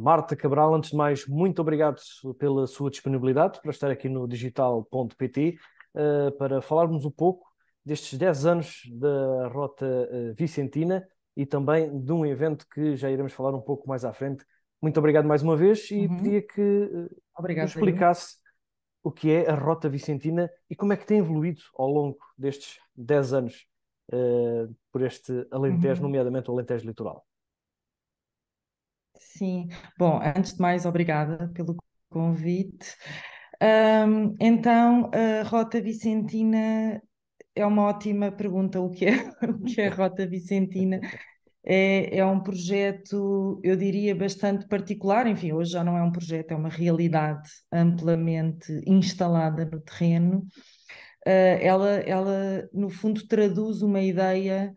Marta Cabral, antes de mais, muito obrigado pela sua disponibilidade para estar aqui no digital.pt para falarmos um pouco destes 10 anos da Rota Vicentina e também de um evento que já iremos falar um pouco mais à frente. Muito obrigado mais uma vez e Uhum. pedia que nos Obrigada, eu. explicasse o que é a Rota Vicentina e como é que tem evoluído ao longo destes 10 anos por este Alentejo, Uhum. nomeadamente o Alentejo Litoral. Sim. Bom, antes de mais, obrigada pelo convite. Então, a Rota Vicentina é uma ótima pergunta. O que é, o que é a Rota Vicentina? É um projeto, eu diria, bastante particular. Enfim, hoje já não é um projeto, é uma realidade amplamente instalada no terreno. Ela, no fundo, traduz uma ideia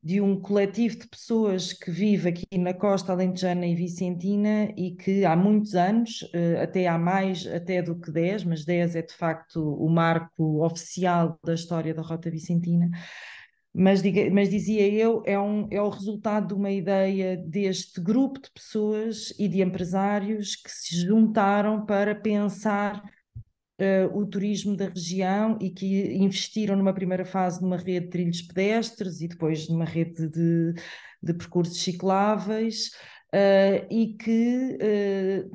de um coletivo de pessoas que vive aqui na costa alentejana e vicentina e que há muitos anos, até há mais até do que 10, mas 10 é de facto o marco oficial da história da Rota Vicentina, mas dizia eu, é o resultado de uma ideia deste grupo de pessoas e de empresários que se juntaram para pensar o turismo da região e que investiram numa primeira fase numa rede de trilhos pedestres e depois numa rede de percursos cicláveis. E que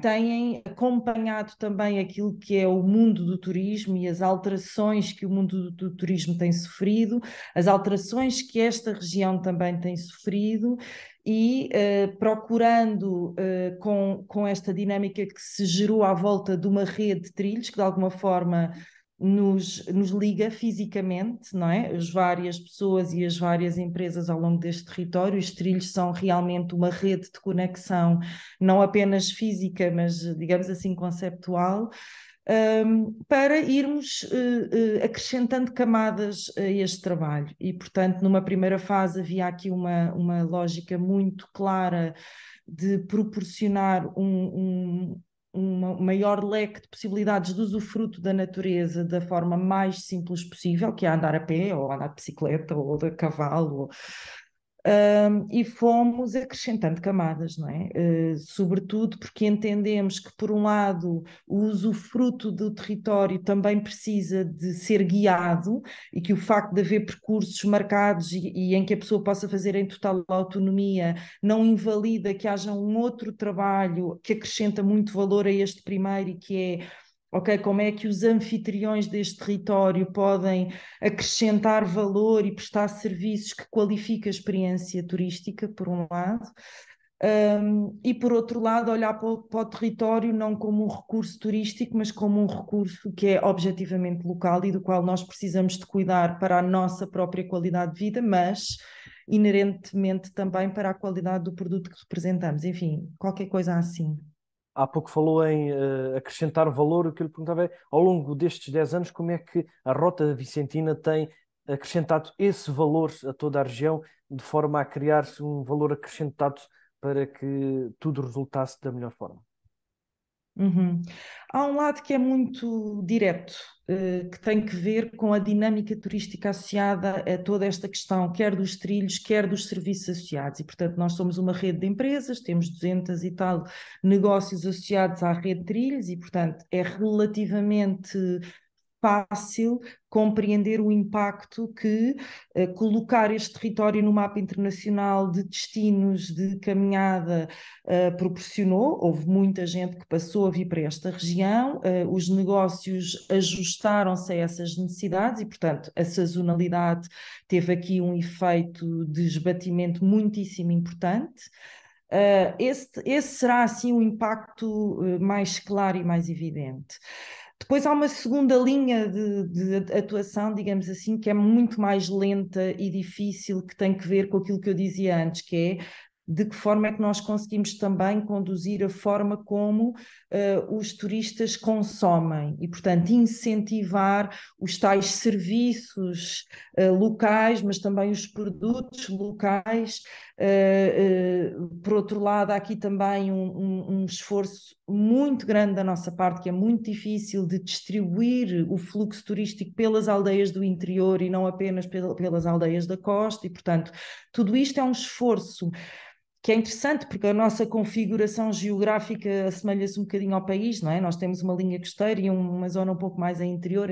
têm acompanhado também aquilo que é o mundo do turismo e as alterações que o mundo do turismo tem sofrido, as alterações que esta região também tem sofrido, e procurando, com esta dinâmica que se gerou à volta de uma rede de trilhos, que de alguma forma nos liga fisicamente, não é? As várias pessoas e as várias empresas ao longo deste território. Os trilhos são realmente uma rede de conexão, não apenas física, mas, digamos assim, conceptual, para irmos acrescentando camadas a este trabalho. E, portanto, numa primeira fase havia aqui uma lógica muito clara de proporcionar um maior leque de possibilidades de usufruto da natureza da forma mais simples possível, que é andar a pé, ou andar de bicicleta, ou de cavalo, e fomos acrescentando camadas, não é? Sobretudo porque entendemos que, por um lado, o usufruto do território também precisa de ser guiado e que o facto de haver percursos marcados e em que a pessoa possa fazer em total autonomia não invalida que haja um outro trabalho que acrescenta muito valor a este primeiro e que é: ok, como é que os anfitriões deste território podem acrescentar valor e prestar serviços que qualificam a experiência turística, por um lado, e por outro lado, olhar para o território não como um recurso turístico, mas como um recurso que é objetivamente local e do qual nós precisamos de cuidar para a nossa própria qualidade de vida, mas inerentemente também para a qualidade do produto que representamos. Enfim, qualquer coisa assim. Há pouco falou em acrescentar valor. O que eu lhe perguntava é, ao longo destes 10 anos, como é que a Rota Vicentina tem acrescentado esse valor a toda a região, de forma a criar-se um valor acrescentado para que tudo resultasse da melhor forma? Uhum. Há um lado que é muito direto, que tem que ver com a dinâmica turística associada a toda esta questão, quer dos trilhos, quer dos serviços associados. E, portanto, nós somos uma rede de empresas, temos 200 e tal negócios associados à rede de trilhos e, portanto, é relativamente fácil compreender o impacto que colocar este território no mapa internacional de destinos de caminhada proporcionou. Houve muita gente que passou a vir para esta região, os negócios ajustaram-se a essas necessidades e, portanto, a sazonalidade teve aqui um efeito de esbatimento muitíssimo importante. Esse será assim o impacto mais claro e mais evidente. Depois há uma segunda linha de atuação, digamos assim, que é muito mais lenta e difícil, que tem que ver com aquilo que eu dizia antes, que é de que forma é que nós conseguimos também conduzir a forma como os turistas consomem e, portanto, incentivar os tais serviços locais, mas também os produtos locais. Por outro lado, há aqui também um esforço muito grande da nossa parte, que é muito difícil de distribuir o fluxo turístico pelas aldeias do interior e não apenas pelas aldeias da costa, e, portanto, tudo isto é um esforço que é interessante, porque a nossa configuração geográfica assemelha-se um bocadinho ao país, não é? Nós temos uma linha costeira e uma zona um pouco mais a interior.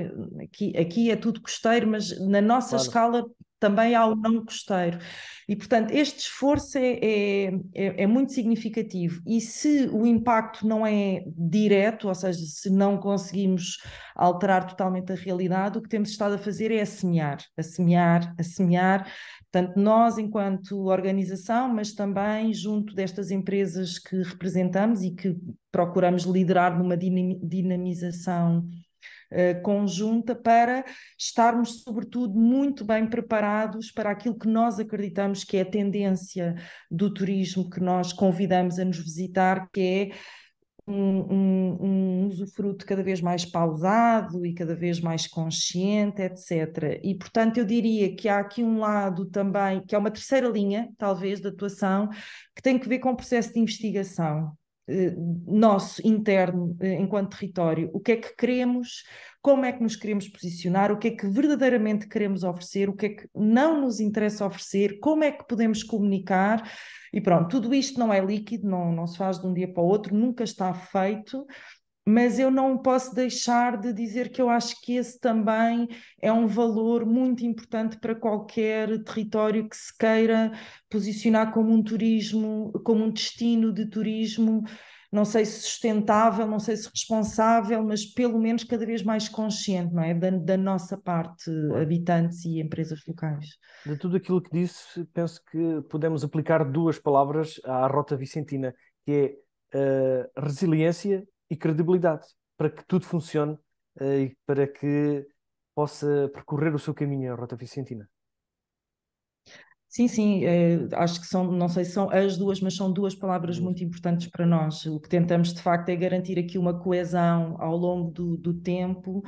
Aqui é tudo costeiro, mas na nossa Claro. escala também há o não costeiro. E, portanto, este esforço é muito significativo. E se o impacto não é direto, ou seja, se não conseguimos alterar totalmente a realidade, o que temos estado a fazer é a semear, a semear, a semear. Portanto, nós, enquanto organização, mas também junto destas empresas que representamos e que procuramos liderar numa dinamização conjunta para estarmos, sobretudo, muito bem preparados para aquilo que nós acreditamos que é a tendência do turismo que nós convidamos a nos visitar, que é um usufruto cada vez mais pausado e cada vez mais consciente, etc. E, portanto, eu diria que há aqui um lado também, que é uma terceira linha, talvez, de atuação, que tem que ver com o processo de investigação nosso, interno, enquanto território. O que é que queremos, como é que nos queremos posicionar, o que é que verdadeiramente queremos oferecer, o que é que não nos interessa oferecer, como é que podemos comunicar. E pronto, tudo isto não é líquido, não se faz de um dia para o outro, nunca está feito, mas eu não posso deixar de dizer que eu acho que esse também é um valor muito importante para qualquer território que se queira posicionar como um turismo, como um destino de turismo, não sei se sustentável, não sei se responsável, mas pelo menos cada vez mais consciente, não é? Da nossa parte, Claro. habitantes e empresas locais. De tudo aquilo que disse, penso que podemos aplicar duas palavras à Rota Vicentina, que é resiliência e credibilidade, para que tudo funcione e para que possa percorrer o seu caminho a Rota Vicentina. Sim, sim, acho que são, não sei se são as duas, mas são duas palavras Duas. muito importantes para nós. O que tentamos, de facto, é garantir aqui uma coesão ao longo do tempo,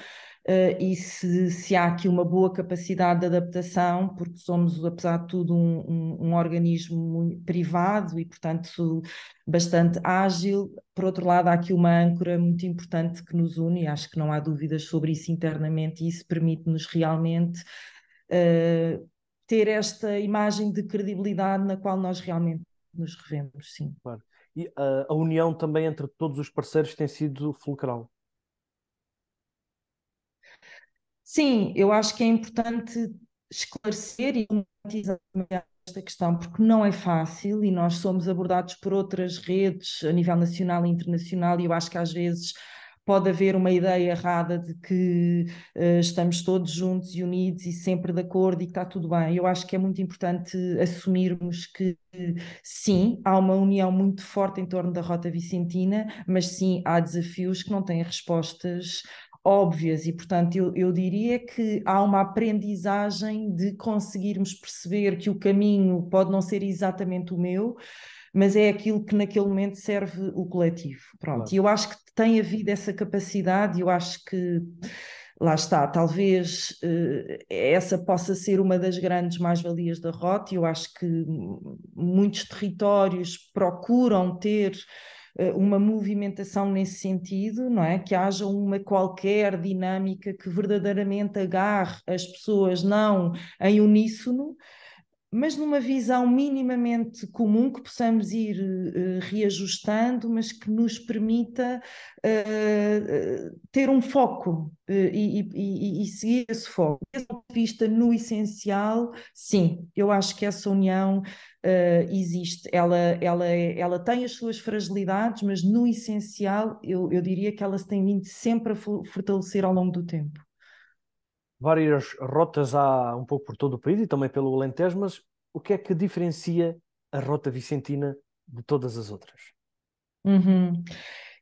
e se há aqui uma boa capacidade de adaptação, porque somos, apesar de tudo, um organismo privado e, portanto, bastante ágil. Por outro lado, há aqui uma âncora muito importante que nos une, e acho que não há dúvidas sobre isso internamente, e isso permite-nos realmente ter esta imagem de credibilidade na qual nós realmente nos revemos, sim. Claro. E a união também entre todos os parceiros tem sido fulcral. Sim, eu acho que é importante esclarecer e matizar esta questão, porque não é fácil e nós somos abordados por outras redes a nível nacional e internacional, e eu acho que às vezes pode haver uma ideia errada de que estamos todos juntos e unidos e sempre de acordo e que está tudo bem. Eu acho que é muito importante assumirmos que sim, há uma união muito forte em torno da Rota Vicentina, mas sim, há desafios que não têm respostas óbvias e, portanto, eu diria que há uma aprendizagem de conseguirmos perceber que o caminho pode não ser exatamente o meu, mas é aquilo que naquele momento serve o coletivo. Pronto, e Claro. eu acho que tem havido essa capacidade, e eu acho que lá está, talvez essa possa ser uma das grandes mais-valias da rota, e eu acho que muitos territórios procuram ter uma movimentação nesse sentido, não é? Que haja uma qualquer dinâmica que verdadeiramente agarre as pessoas não em uníssono, mas numa visão minimamente comum que possamos ir reajustando, mas que nos permita ter um foco e seguir esse foco. Desse ponto de vista, no essencial, sim, eu acho que essa união existe. Ela tem as suas fragilidades, mas no essencial, eu diria que ela se tem vindo sempre a fortalecer ao longo do tempo. Várias rotas há um pouco por todo o país e também pelo Alentejo, mas o que é que diferencia a Rota Vicentina de todas as outras? Uhum.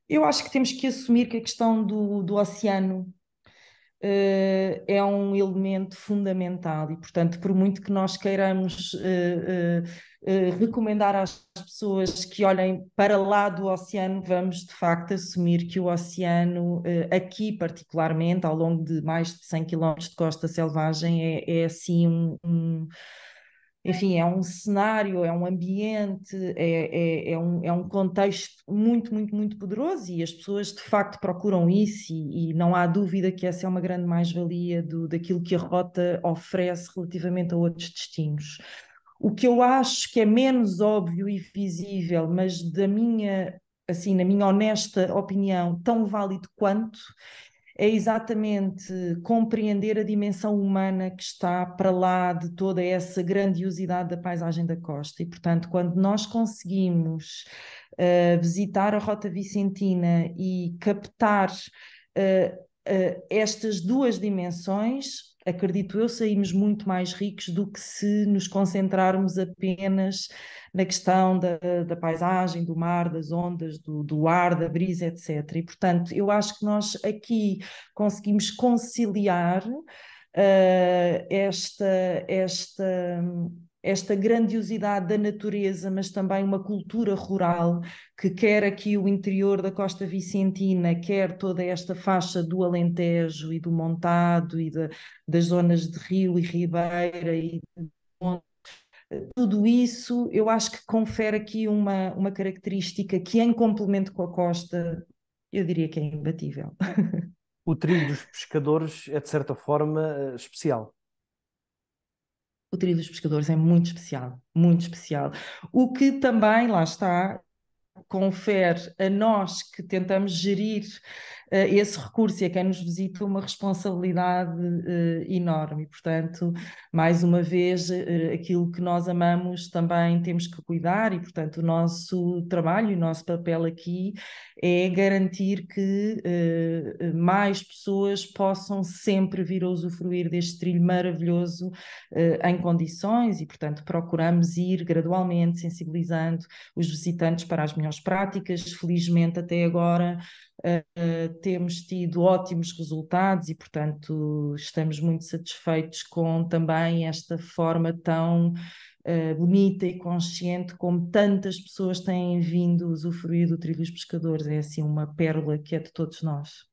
Eu acho que temos que assumir que a questão do oceano é um elemento fundamental e, portanto, por muito que nós queiramos recomendar às pessoas que olhem para lá do oceano, vamos de facto assumir que o oceano, aqui particularmente, ao longo de mais de 100 quilómetros de costa selvagem, é assim enfim, é um cenário, é um ambiente, é um contexto muito, muito, muito poderoso, e as pessoas de facto procuram isso, e não há dúvida que essa é uma grande mais-valia daquilo que a rota oferece relativamente a outros destinos. O que eu acho que é menos óbvio e visível, mas assim, na minha honesta opinião, tão válido quanto, é exatamente compreender a dimensão humana que está para lá de toda essa grandiosidade da paisagem da costa. E, portanto, quando nós conseguimos visitar a Rota Vicentina e captar estas duas dimensões, acredito eu, saímos muito mais ricos do que se nos concentrarmos apenas na questão da paisagem, do mar, das ondas, do ar, da brisa, etc. E, portanto, eu acho que nós aqui conseguimos conciliar esta, esta, esta grandiosidade da natureza, mas também uma cultura rural que quer aqui o interior da Costa Vicentina, quer toda esta faixa do Alentejo e do Montado e das zonas de rio e ribeira e tudo isso, eu acho que confere aqui uma característica que, em complemento com a costa, eu diria que é imbatível. O trilho dos pescadores é, de certa forma, especial. O trilho dos pescadores é muito especial, muito especial. O que também, lá está, confere a nós que tentamos gerir esse recurso e a quem nos visita uma responsabilidade enorme. E, portanto, mais uma vez, aquilo que nós amamos também temos que cuidar e, portanto, o nosso trabalho e o nosso papel aqui é garantir que mais pessoas possam sempre vir a usufruir deste trilho maravilhoso em condições e, portanto, procuramos ir gradualmente sensibilizando os visitantes para as melhores práticas. Felizmente, até agora, temos tido ótimos resultados e, portanto, estamos muito satisfeitos com também esta forma tão bonita e consciente como tantas pessoas têm vindo usufruir do Trilho dos Pescadores. É assim uma pérola que é de todos nós.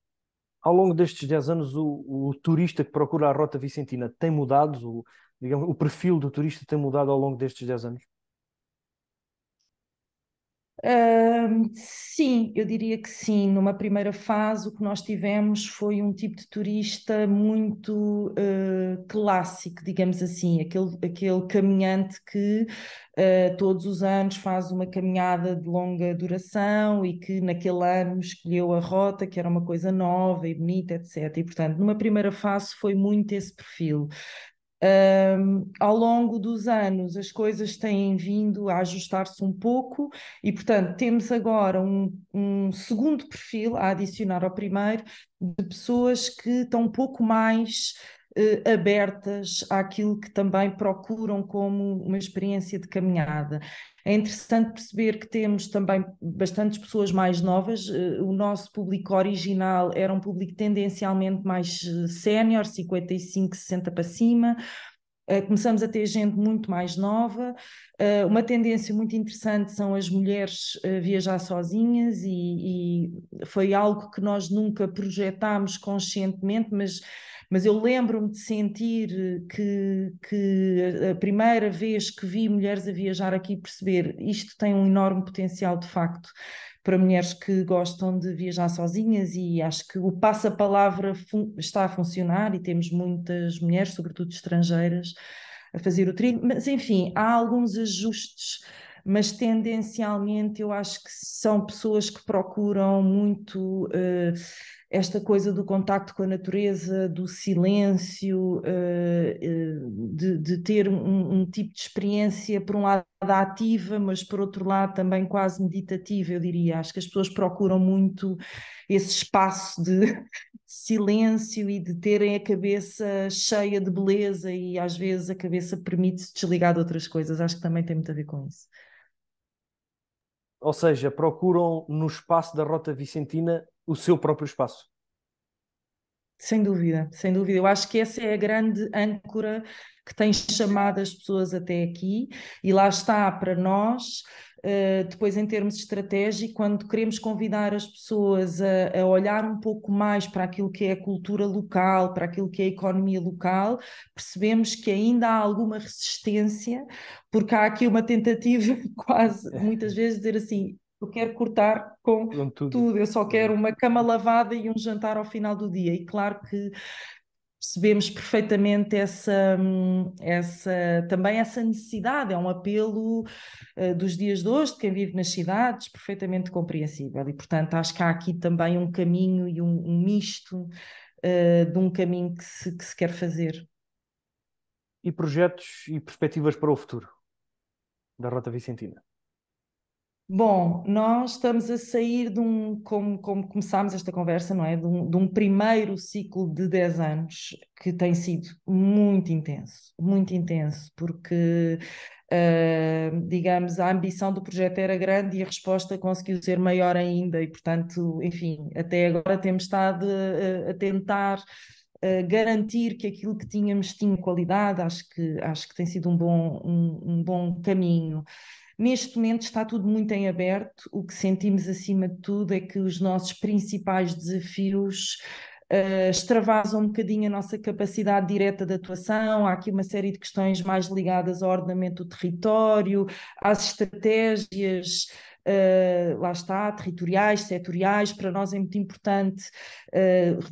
Ao longo destes 10 anos, o turista que procura a Rota Vicentina tem mudado? Digamos, o perfil do turista tem mudado ao longo destes 10 anos? Sim, eu diria que sim. Numa primeira fase, o que nós tivemos foi um tipo de turista muito clássico, digamos assim, aquele caminhante que todos os anos faz uma caminhada de longa duração e que naquele ano escolheu a rota, que era uma coisa nova e bonita, etc. E, portanto, numa primeira fase foi muito esse perfil. Ao longo dos anos, as coisas têm vindo a ajustar-se um pouco e, portanto, temos agora um segundo perfil a adicionar ao primeiro, de pessoas que estão um pouco mais abertas àquilo que também procuram como uma experiência de caminhada. É interessante perceber que temos também bastantes pessoas mais novas. O nosso público original era um público tendencialmente mais sénior, 55, 60 para cima. Começamos a ter gente muito mais nova. Uma tendência muito interessante são as mulheres viajar sozinhas e foi algo que nós nunca projetámos conscientemente, mas eu lembro-me de sentir que a primeira vez que vi mulheres a viajar aqui perceber isto tem um enorme potencial de facto para mulheres que gostam de viajar sozinhas e acho que o passa-palavra está a funcionar e temos muitas mulheres, sobretudo estrangeiras, a fazer o trilho, mas enfim, há alguns ajustes, mas tendencialmente eu acho que são pessoas que procuram muito esta coisa do contacto com a natureza, do silêncio, de ter um tipo de experiência, por um lado ativa, mas por outro lado também quase meditativa, eu diria. Acho que as pessoas procuram muito esse espaço de silêncio e de terem a cabeça cheia de beleza e às vezes a cabeça permite-se desligar de outras coisas. Acho que também tem muito a ver com isso. Ou seja, procuram no espaço da Rota Vicentina o seu próprio espaço. Sem dúvida, sem dúvida. Eu acho que essa é a grande âncora que tem chamado as pessoas até aqui, e lá está para nós, depois em termos estratégicos, quando queremos convidar as pessoas a olhar um pouco mais para aquilo que é a cultura local, para aquilo que é a economia local, percebemos que ainda há alguma resistência, porque há aqui uma tentativa quase, muitas vezes, de dizer assim, eu quero cortar com Com tudo. tudo, eu só quero uma cama lavada e um jantar ao final do dia. E claro que percebemos perfeitamente também essa necessidade, é um apelo dos dias de hoje, de quem vive nas cidades, perfeitamente compreensível. E, portanto, acho que há aqui também um caminho e um misto de um caminho que se quer fazer. E projetos e perspectivas para o futuro da Rota Vicentina? Bom, nós estamos a sair como começámos esta conversa, não é? De um primeiro ciclo de 10 anos que tem sido muito intenso, porque, digamos, a ambição do projeto era grande e a resposta conseguiu ser maior ainda, e, portanto, enfim, até agora temos estado a tentar garantir que aquilo que tínhamos tinha qualidade. Acho que tem sido um bom caminho. Neste momento está tudo muito em aberto. O que sentimos acima de tudo é que os nossos principais desafios extravasam um bocadinho a nossa capacidade direta de atuação. Há aqui uma série de questões mais ligadas ao ordenamento do território, às estratégias, lá está, territoriais, setoriais. Para nós é muito importante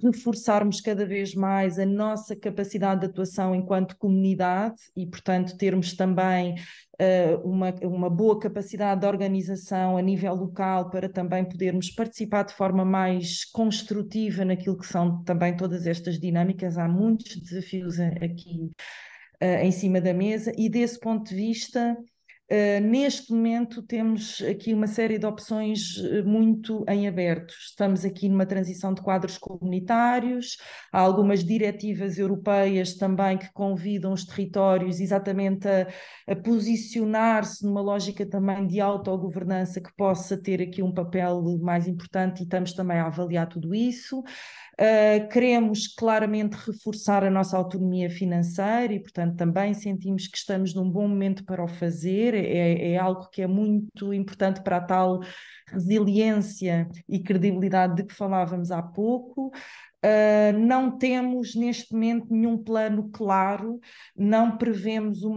reforçarmos cada vez mais a nossa capacidade de atuação enquanto comunidade e, portanto, termos também uma boa capacidade de organização a nível local para também podermos participar de forma mais construtiva naquilo que são também todas estas dinâmicas. Há muitos desafios aqui em cima da mesa e, desse ponto de vista, neste momento temos aqui uma série de opções muito em aberto. Estamos aqui numa transição de quadros comunitários, há algumas diretivas europeias também que convidam os territórios exatamente a posicionar-se numa lógica também de autogovernança que possa ter aqui um papel mais importante, e estamos também a avaliar tudo isso. Queremos claramente reforçar a nossa autonomia financeira e, portanto, também sentimos que estamos num bom momento para o fazer. É algo que é muito importante para a tal resiliência e credibilidade de que falávamos há pouco. Não temos neste momento nenhum plano claro, não prevemos um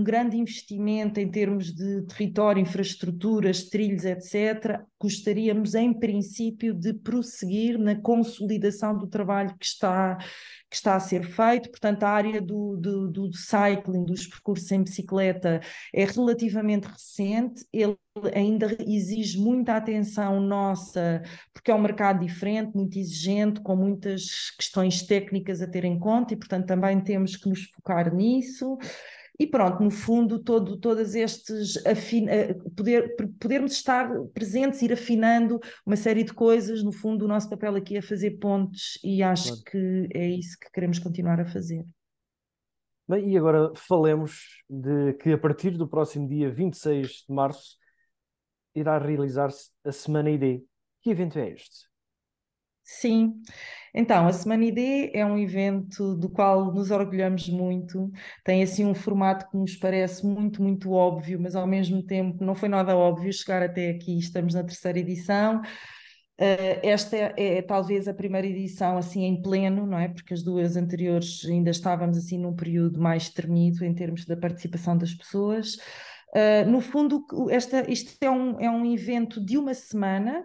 grande investimento em termos de território, infraestruturas, trilhos, etc. Gostaríamos, em princípio, de prosseguir na consolidação do trabalho que está a ser feito. Portanto, a área do cycling, dos percursos em bicicleta, é relativamente recente, ele ainda exige muita atenção nossa, porque é um mercado diferente, muito exigente, com muitas questões técnicas a ter em conta, e, portanto, também temos que nos focar nisso. E pronto, no fundo, todas estes podermos estar presentes, ir afinando uma série de coisas. No fundo, o nosso papel aqui é fazer pontes, e acho Claro. que é isso que queremos continuar a fazer. Bem, e agora falemos de que a partir do próximo dia 26 de março irá realizar-se a Semana ID. Que evento é este? Sim, então a Semana ID é um evento do qual nos orgulhamos muito, tem assim um formato que nos parece muito óbvio, mas ao mesmo tempo não foi nada óbvio chegar até aqui. Estamos na terceira edição. Esta é talvez a primeira edição assim em pleno, não é? Porque as duas anteriores ainda estávamos assim num período mais tremido em termos da participação das pessoas. No fundo, isto é um evento de uma semana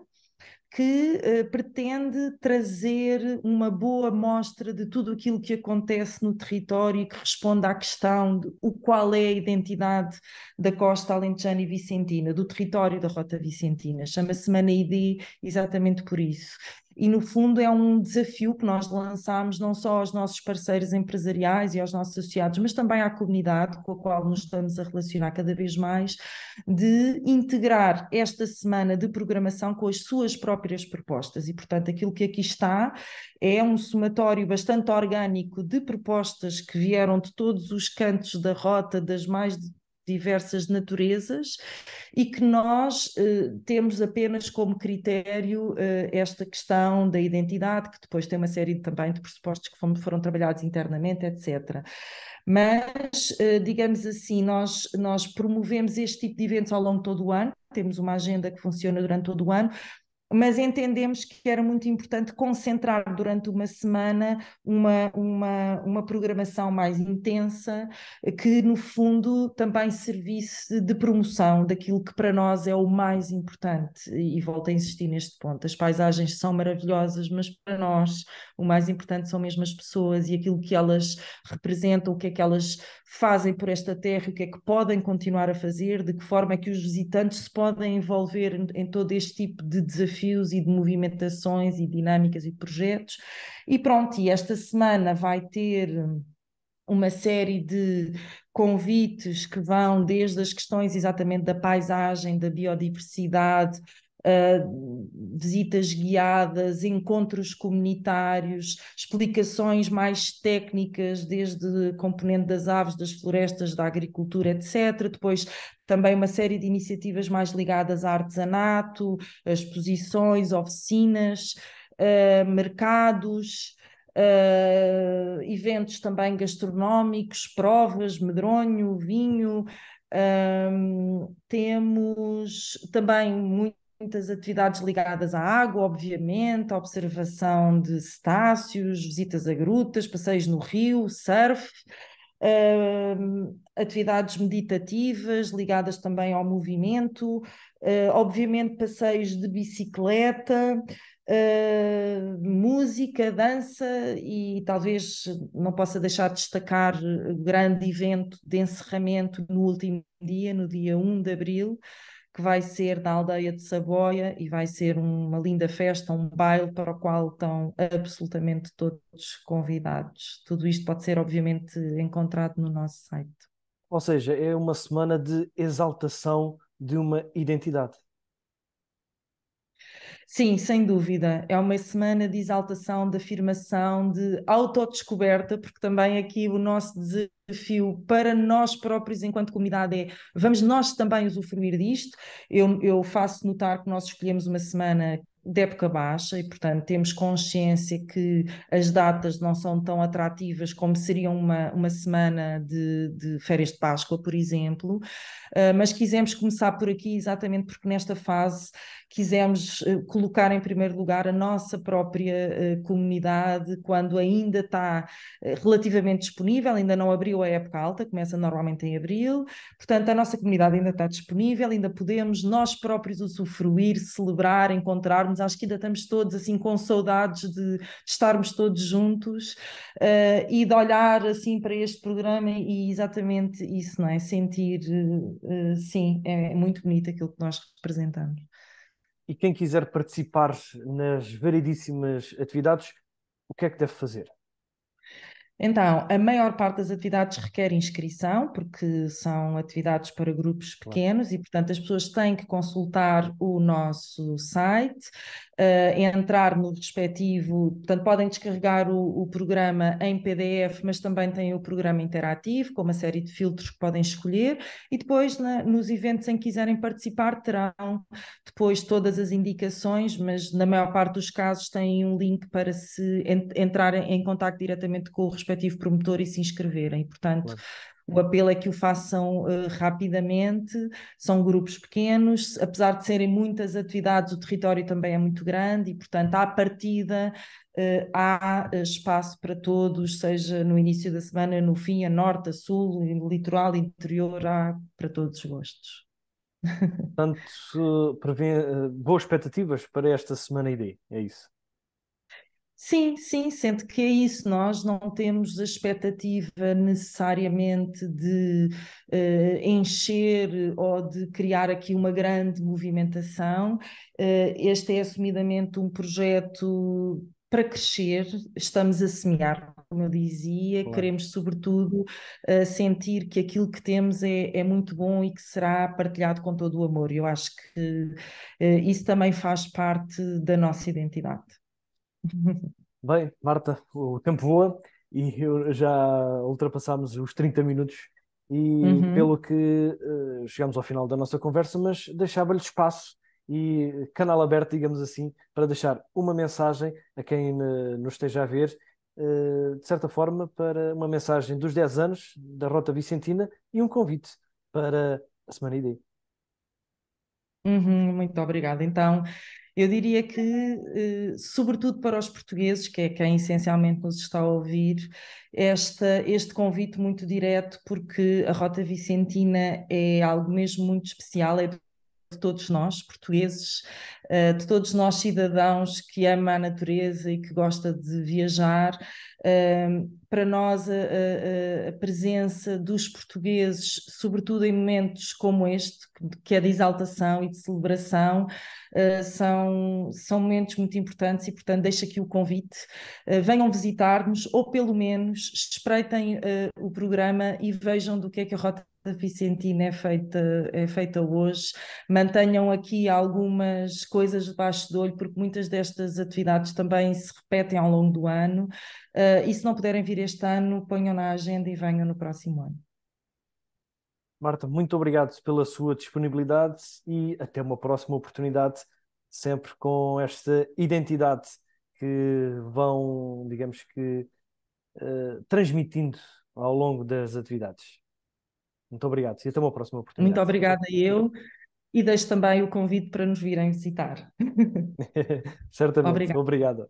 que pretende trazer uma boa mostra de tudo aquilo que acontece no território e que responde à questão de qual é a identidade da costa alentejana e vicentina, do território da Rota Vicentina. Chama-se Semana ID exatamente por isso. E, no fundo, é um desafio que nós lançámos não só aos nossos parceiros empresariais e aos nossos associados, mas também à comunidade com a qual nos estamos a relacionar cada vez mais, de integrar esta semana de programação com as suas próprias propostas. E, portanto, aquilo que aqui está é um somatório bastante orgânico de propostas que vieram de todos os cantos da rota, das mais diversas naturezas, e que nós temos apenas como critério esta questão da identidade, que depois tem uma série também de pressupostos que foram trabalhados internamente, etc. Mas, digamos assim, nós promovemos este tipo de eventos ao longo de todo o ano, temos uma agenda que funciona durante todo o ano, mas entendemos que era muito importante concentrar durante uma semana uma programação mais intensa, que no fundo também servisse de promoção daquilo que para nós é o mais importante. E volto a insistir neste ponto: as paisagens são maravilhosas, mas para nós o mais importante são mesmo as pessoas e aquilo que elas representam, o que é que elas fazem por esta terra, o que é que podem continuar a fazer, de que forma é que os visitantes se podem envolver em todo este tipo de desafios e de movimentações e dinâmicas e projetos. E pronto, e esta semana vai ter uma série de convites que vão desde as questões exatamente da paisagem, da biodiversidade, visitas guiadas, encontros comunitários, explicações mais técnicas, desde componente das aves, das florestas, da agricultura, etc. Depois também uma série de iniciativas mais ligadas a artesanato, exposições, oficinas, mercados. Eventos também gastronómicos, provas, medronho, vinho. Temos também muitas atividades ligadas à água, obviamente, observação de cetáceos, visitas a grutas, passeios no rio, surf, atividades meditativas ligadas também ao movimento, obviamente passeios de bicicleta, música, dança, e talvez não possa deixar de destacar o grande evento de encerramento no último dia, no dia 1 de abril, que vai ser na aldeia de Saboia, e vai ser uma linda festa, um baile para o qual estão absolutamente todos convidados. Tudo isto pode ser, obviamente, encontrado no nosso site. Ou seja, é uma semana de exaltação de uma identidade. Sim, sem dúvida. É uma semana de exaltação, de afirmação, de autodescoberta, porque também aqui o nosso desafio para nós próprios, enquanto comunidade, é: vamos nós também usufruir disto. Eu faço notar que nós escolhemos uma semana de época baixa e, portanto, temos consciência que as datas não são tão atrativas como seriam uma semana de férias de Páscoa, por exemplo. Mas quisemos começar por aqui exatamente porque nesta fase quisemos colocar em primeiro lugar a nossa própria comunidade, quando ainda está relativamente disponível. Ainda não abriu a época alta, começa normalmente em abril, portanto a nossa comunidade ainda está disponível, ainda podemos nós próprios usufruir, celebrar, encontrarmos. Acho que ainda estamos todos assim com saudades de estarmos todos juntos, e de olhar assim para este programa e exatamente isso, não é? Sentir, sim, é muito bonito aquilo que nós representamos. E quem quiser participar nas variedíssimas atividades, o que é que deve fazer? Então, a maior parte das atividades requer inscrição, porque são atividades para grupos Claro. pequenos e, portanto, as pessoas têm que consultar o nosso site, entrar no respectivo, portanto, podem descarregar o programa em PDF, mas também têm o programa interativo, com uma série de filtros que podem escolher, e depois, nos eventos em que quiserem participar, terão depois todas as indicações, mas na maior parte dos casos têm um link para se entrar em contacto diretamente com o respectivo promotor e se inscreverem. Portanto, Claro. o apelo é que o façam rapidamente. São grupos pequenos, apesar de serem muitas atividades, o território também é muito grande e, portanto, à partida, há espaço para todos, seja no início da semana, no fim, a norte, a sul, litoral, interior, há para todos os gostos. Portanto, prevê boas expectativas para esta semana ID, é isso? Sim, sim, sendo que é isso. Nós não temos a expectativa necessariamente de encher ou de criar aqui uma grande movimentação. Este é assumidamente um projeto para crescer. Estamos a semear, como eu dizia, Claro. queremos sobretudo sentir que aquilo que temos é muito bom e que será partilhado com todo o amor. Eu acho que isso também faz parte da nossa identidade. Bem, Marta, o tempo voa e já ultrapassámos os 30 minutos e Uhum. pelo que chegamos ao final da nossa conversa, mas deixava-lhe espaço e canal aberto, digamos assim, para deixar uma mensagem a quem nos esteja a ver, de certa forma, para uma mensagem dos 10 anos da Rota Vicentina e um convite para a Semana ID. Muito obrigada. Então, Eu diria que, sobretudo para os portugueses, que é quem essencialmente nos está a ouvir, este convite muito direto, porque a Rota Vicentina é algo mesmo muito especial, é de todos nós, portugueses, de todos nós, cidadãos que ama a natureza e que gosta de viajar. Para nós, a presença dos portugueses, sobretudo em momentos como este, que é de exaltação e de celebração, são momentos muito importantes e, portanto, deixo aqui o convite. Venham visitar-nos ou, pelo menos, espreitem o programa e vejam do que é que a Rota Vicentina é feita hoje. Mantenham aqui algumas coisas debaixo do olho, porque muitas destas atividades também se repetem ao longo do ano. E se não puderem vir este ano, ponham na agenda e venham no próximo ano. Marta, muito obrigado pela sua disponibilidade e até uma próxima oportunidade, sempre com esta identidade que vão, digamos que, transmitindo ao longo das atividades. Muito obrigado e até uma próxima Muito oportunidade. obrigada eu e deixo também o convite para nos virem visitar. Certamente. Obrigada. Obrigado.